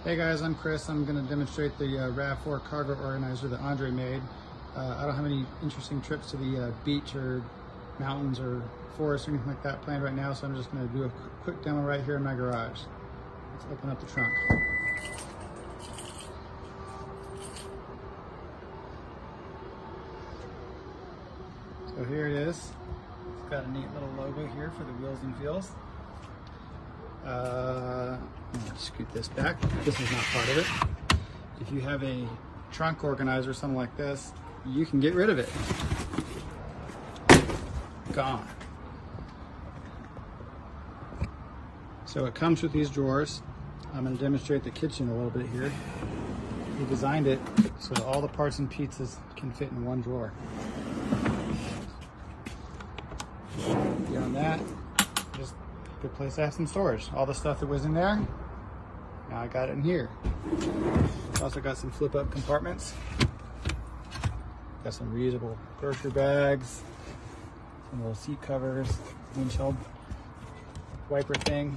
Hey guys, I'm Kris. I'm going to demonstrate the RAV4 cargo organizer that Andre made. I don't have any interesting trips to the beach or mountains or forest or anything like that planned right now, so I'm just going to do a quick demo right here in my garage. Let's open up the trunk. So here it is. It's got a neat little logo here for the wheels and feels. I'm going to scoot this back. This is not part of it. If you have a trunk organizer, something like this, you can get rid of it. Gone. So it comes with these drawers. I'm going to demonstrate the kitchen a little bit here. He designed it so that all the parts and pieces can fit in one drawer. Beyond that, just a good place to have some storage. All the stuff that was in there, now I got it in here. Also got some flip up compartments. Got some reusable grocery bags, some little seat covers, windshield wiper thing.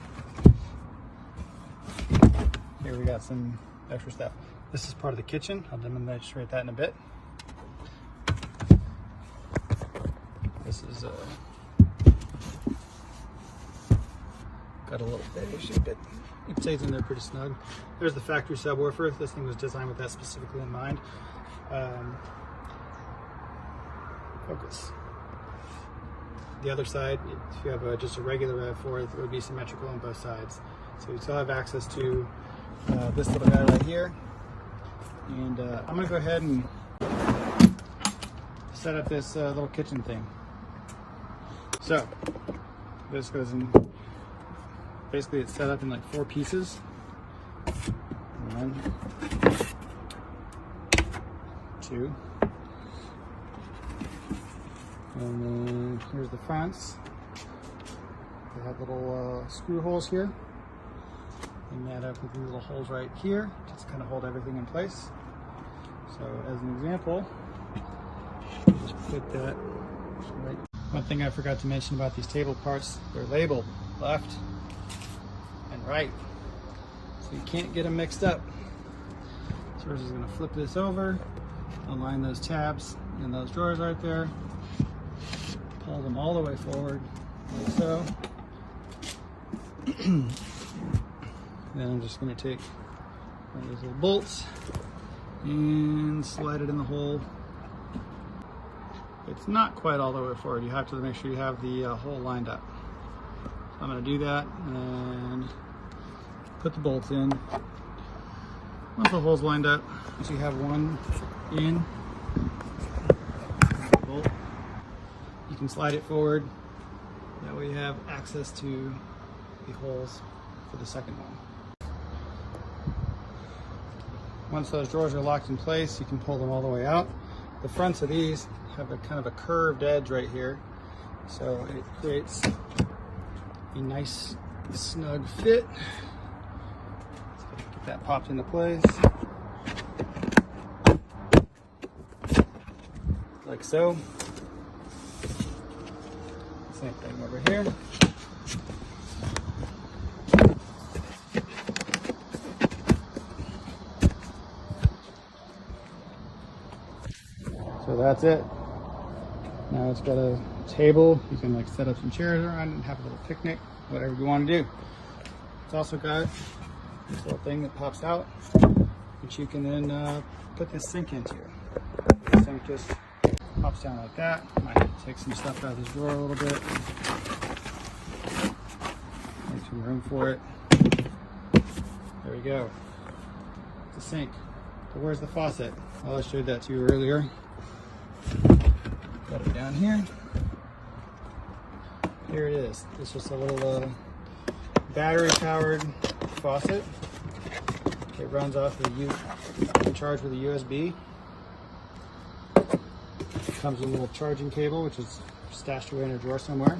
Here we got some extra stuff. This is part of the kitchen. I'll demonstrate that in a bit. This is got a little bit issue, but it stays in there pretty snug. There's the factory subwoofer. This thing was designed with that specifically in mind. Focus. The other side, if you have just a regular RAV4, it would be symmetrical on both sides. So you still have access to this little guy right here. And I'm going to go ahead and set up this little kitchen thing. So this goes in. Basically, it's set up in like 4 pieces. 1, 2, and then here's the fronts. They have little screw holes here. And that up with these little holes right here, just kind of hold everything in place. So, as an example, just put that right. One thing I forgot to mention about these table parts: they're labeled left and right, so you can't get them mixed up. So we're just going to flip this over, align those tabs in those drawers right there, pull them all the way forward like so. Then I'm just going to take one of those little bolts and slide it in the hole. It's not quite all the way forward. You have to make sure you have the hole lined up. So I'm going to do that and put the bolts in. Once the hole's lined up, so you have one in, bolt, you can slide it forward. That way you have access to the holes for the second one. Once those drawers are locked in place, you can pull them all the way out. The fronts of these have a kind of a curved edge right here, so it creates a nice snug fit. Get that popped into place like so. Same thing over here. So that's it. Now it's got a table. You can like set up some chairs around and have a little picnic, whatever you want to do. It's also got this little thing that pops out, which you can then put this sink into. The sink just pops down like that. Might take some stuff out of this drawer a little bit. Make some room for it. There we go. It's a sink. So where's the faucet? Well, I showed that to you earlier. Got it down here. Here it is. It's just a little battery-powered faucet. It runs off the charge with a USB. It comes with a little charging cable, which is stashed away in a drawer somewhere.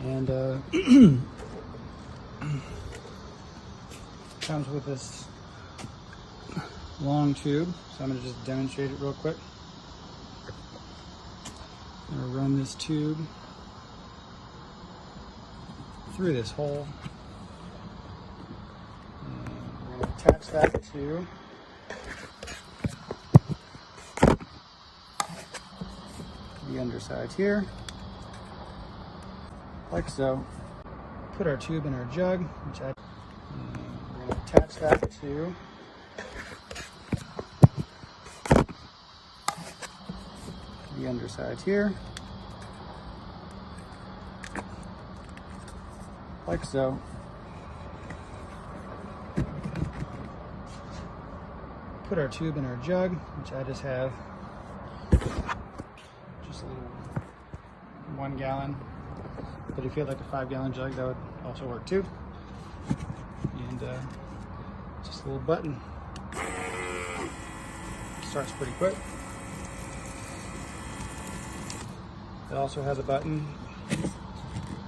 And comes with this long tube. So I'm going to just demonstrate it real quick. I'm going to run this tube through this hole. Attach that to the underside here, like so. Put our tube in our jug, which we're going to attach that to the underside here, like so. Put our tube in our jug, which I just have just a little 1 gallon, but if you had like a 5-gallon jug, that would also work too. And just a little button. Starts pretty quick. It also has a button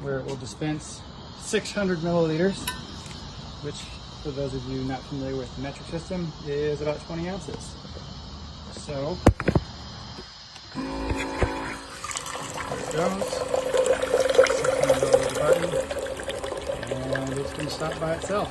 where it will dispense 600 milliliters, which, for those of you not familiar with the metric system, is about 20 ounces. So, there it goes. 600 milliliter button, and it's going to stop by itself.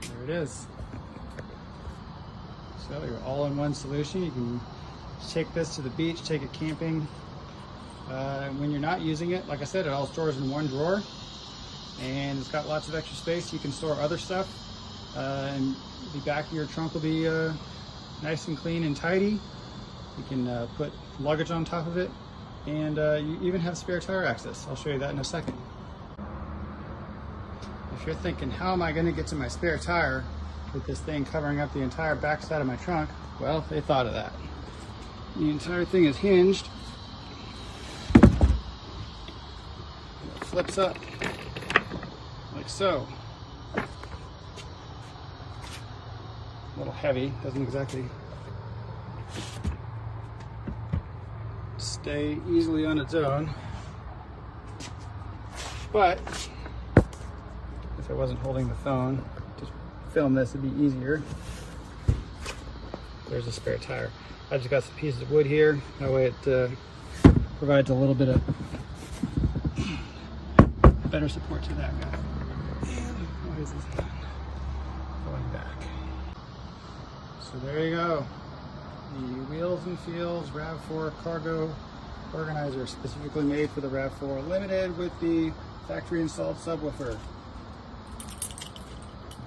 There it is. So your all-in-one solution. You can take this to the beach, take it camping. When you're not using it, like I said, it all stores in one drawer, and it's got lots of extra space. You can store other stuff, and the back of your trunk will be nice and clean and tidy. You can put luggage on top of it, and you even have spare tire access. I'll show you that in a second. If you're thinking, how am I going to get to my spare tire with this thing covering up the entire back side of my trunk? Well, they thought of that. The entire thing is hinged. It flips up like so. A little heavy, doesn't exactly stay easily on its own, but if I wasn't holding the phone to film this, it'd be easier. There's a spare tire. I just got some pieces of wood here. That way it provides a little bit of better support to that guy. And why is this not going back? So there you go. The Wheels and Feels RAV4 cargo organizer, specifically made for the RAV4 Limited with the factory installed subwoofer.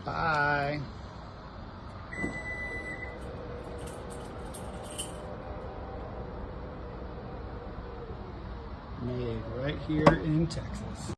Bye. Made right here in Texas.